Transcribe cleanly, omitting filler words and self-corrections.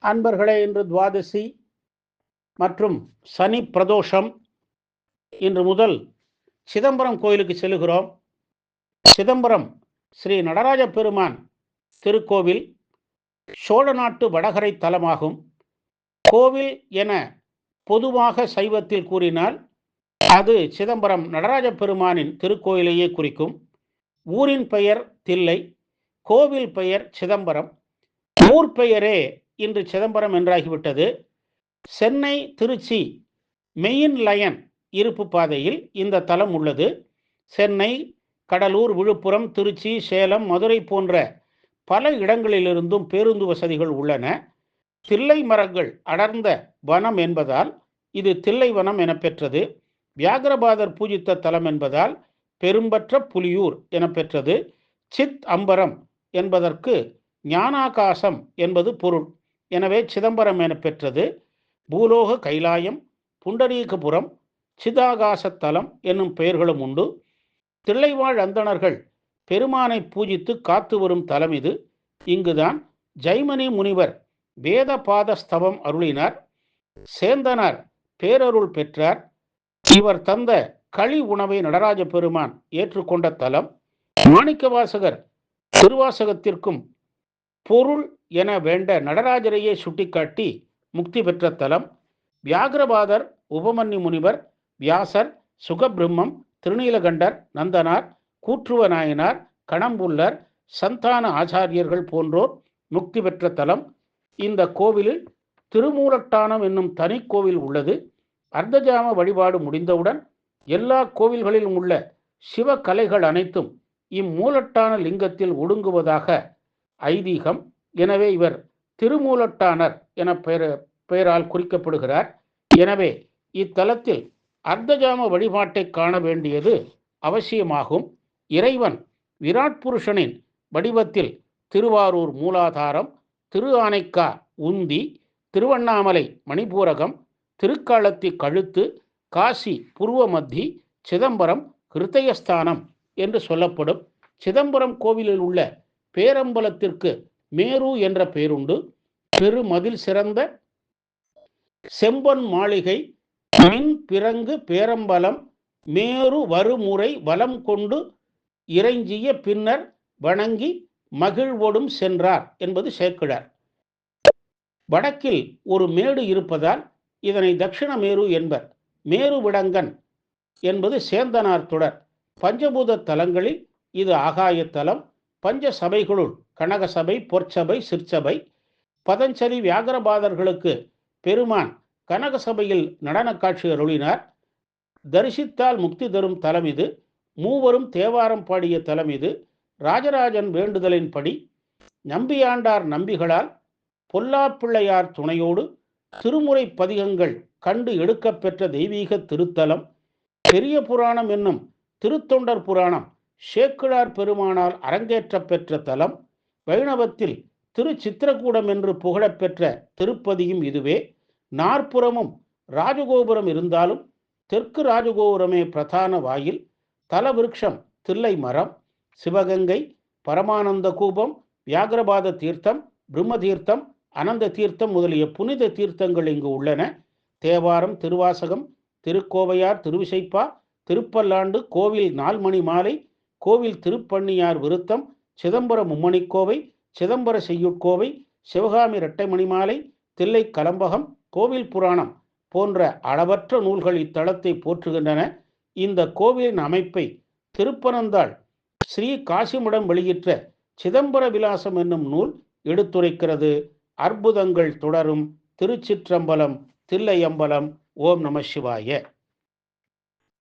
அன்பர்களே, இன்று துவாதசி மற்றும் சனி பிரதோஷம். இன்று முதல் சிதம்பரம் கோயிலுக்கு செல்கிறோம். சிதம்பரம் ஸ்ரீ நடராஜ பெருமான் திருக்கோவில் சோழ நாட்டு வடகரை தலமாகும். கோவில் என பொதுவாக சைவத்தில் கூறினால் அது சிதம்பரம் நடராஜ பெருமானின் திருக்கோயிலையே குறிக்கும். ஊரின் பெயர் தில்லை, கோவில் பெயர் சிதம்பரம். ஊர் பெயரே இன்று சிதம்பரம் என்றாகிவிட்டது. சென்னை திருச்சி மெயின் லைன் இருப்பு பாதையில் இந்த தலம் உள்ளது. சென்னை, கடலூர், விழுப்புரம், திருச்சி, சேலம், மதுரை போன்ற பல இடங்களிலிருந்தும் பேருந்து வசதிகள் உள்ளன. தில்லை மரங்கள் அடர்ந்த வனம் என்பதால் இது தில்லை வனம் என பெற்றது. வியாகரபாதர் பூஜித்த தலம் என்பதால் பெரும்பற்ற புலியூர் என பெற்றது. சித் அம்பரம் என்பதற்கு ஞானாகாசம் என்பது பொருள். எனவே சிதம்பரம் என பெற்றது. பூலோக கைலாயம், புண்டரீகபுரம், சிதாகாசத்தலம் என்னும் பெயர்களும் உண்டு. தில்லைவாழ் அந்தணர்கள் பெருமானை பூஜித்து காத்து வரும் தலம் இது. இங்குதான் ஜெய்மனி முனிவர் வேதபாத ஸ்தவம் அருளினார். சேந்தனார் பேரருள் பெற்றார். இவர் தந்த களி உணவை நடராஜ பெருமான் ஏற்றுக்கொண்ட தலம். மாணிக்கவாசகர் திருவாசகத்திற்கும் பொருள் என வேண்ட நடராஜரையே சுட்டிக்காட்டி முக்தி பெற்ற தலம். வியாகரபாதர், உபமன்யு முனிவர், வியாசர், சுகபிரம்மம், திருநீலகண்டர், நந்தனார், கூற்றுவ நாயனார், கணம்புல்லர், சந்தான ஆச்சாரியர்கள் போன்றோர் முக்தி பெற்ற தலம். இந்த கோவிலில் திருமூலட்டானம் என்னும் தனி கோவில் உள்ளது. அர்த்தஜாம வழிபாடு முடிந்தவுடன் எல்லா கோவில்களிலும் உள்ள சிவ கலைகள் அனைத்தும் இம்மூலட்டான லிங்கத்தில் ஒடுங்குவதாக ஐதீகம். எனவே இவர் திருமூலட்டானர் என பெயரால் குறிக்கப்படுகிறார். எனவே இத்தலத்தில் அர்த்தஜாம வழிபாட்டை காண வேண்டியது அவசியமாகும். இறைவன் விராட் புருஷனின் வடிவத்தில் திருவாரூர் மூலாதாரம், திரு ஆனைக்கா உந்தி, திருவண்ணாமலை மணிபூரகம், திருக்காலத்தி கழுத்து, காசி புருவமத்தி, சிதம்பரம் ஹிருதயஸ்தானம் என்று சொல்லப்படும். சிதம்பரம் கோவிலில் உள்ள பேரம்பலத்திற்கு மேரு என்ற பெயருண்டு. பெருமதில் சிறந்த செம்பொன் மாளிகை, மின் பிறங்கு பேரம்பலம், மேரு வருமுறை வலம் கொண்டு இறைஞ்சிய பின்னர் வணங்கி மகிழ்வோடும் சென்றார் என்பது சேக்கிழார். வடக்கில் ஒரு மேடு இருப்பதால் இதனை தட்சிண மேரு என்பர். மேரு விடங்கன் என்பது சேந்தனார் தொடர். பஞ்சபூத தலங்களில் இது ஆகாயத்தலம். பஞ்ச சபைகளுள் கனகசபை, பொற்சபை, சிற்சபை. பதஞ்சலி வியாகரபாதர்களுக்கு பெருமான் கனகசபையில் நடன காட்சி அருளினார். தரிசித்தால் முக்தி தரும் தலம் இது. மூவரும் தேவாரம் பாடிய தலம் இது. ராஜராஜன் வேண்டுதலின்படி நம்பியாண்டார் நம்பிகளால் பொல்லாப்பிள்ளையார் துணையோடு திருமுறை பதிகங்கள் கண்டு எடுக்கப்பெற்ற தெய்வீக திருத்தலம். பெரிய புராணம் என்னும் திருத்தொண்டர் புராணம் சேக்கிழார் பெருமானால் அரங்கேற்ற பெற்ற தலம். வைணவத்தில் திருச்சித்திரகூடம் என்று புகழப்பெற்ற திருப்பதியும் இதுவே. நாற்புறமும் ராஜகோபுரம் இருந்தாலும் தெற்கு ராஜகோபுரமே பிரதான வாயில். தலவிருட்சம் தில்லை மரம். சிவகங்கை, பரமானந்த கூபம், வியாகரபாத தீர்த்தம், பிரம்ம தீர்த்தம், அனந்த தீர்த்தம் முதலிய புனித தீர்த்தங்கள் இங்கு உள்ளன. தேவாரம், திருவாசகம், திருக்கோவையார், திருவிசைப்பா, திருப்பல்லாண்டு, கோவில் நால்மணி மாலை, கோவில் திருப்பண்ணியார் விருத்தம், சிதம்பரம் மும்மணிக்கோவை, சிதம்பர செய்யுட்கோவை, சிவகாமி இரட்டை மணிமாலை, தில்லை கலம்பகம், கோவில் புராணம் போன்ற அளவற்ற நூல்கள் இத்தலத்தை போற்றுகின்றன. இந்த கோவிலின் அமைப்பை திருப்பனந்தாள் ஸ்ரீ காசிமுடம் வெளியிட்ட சிதம்பர விலாசம் என்னும் நூல் எடுத்துரைக்கிறது. அற்புதங்கள் தொடரும். திருச்சிற்றம்பலம், தில்லையம்பலம். ஓம் நம சிவாய.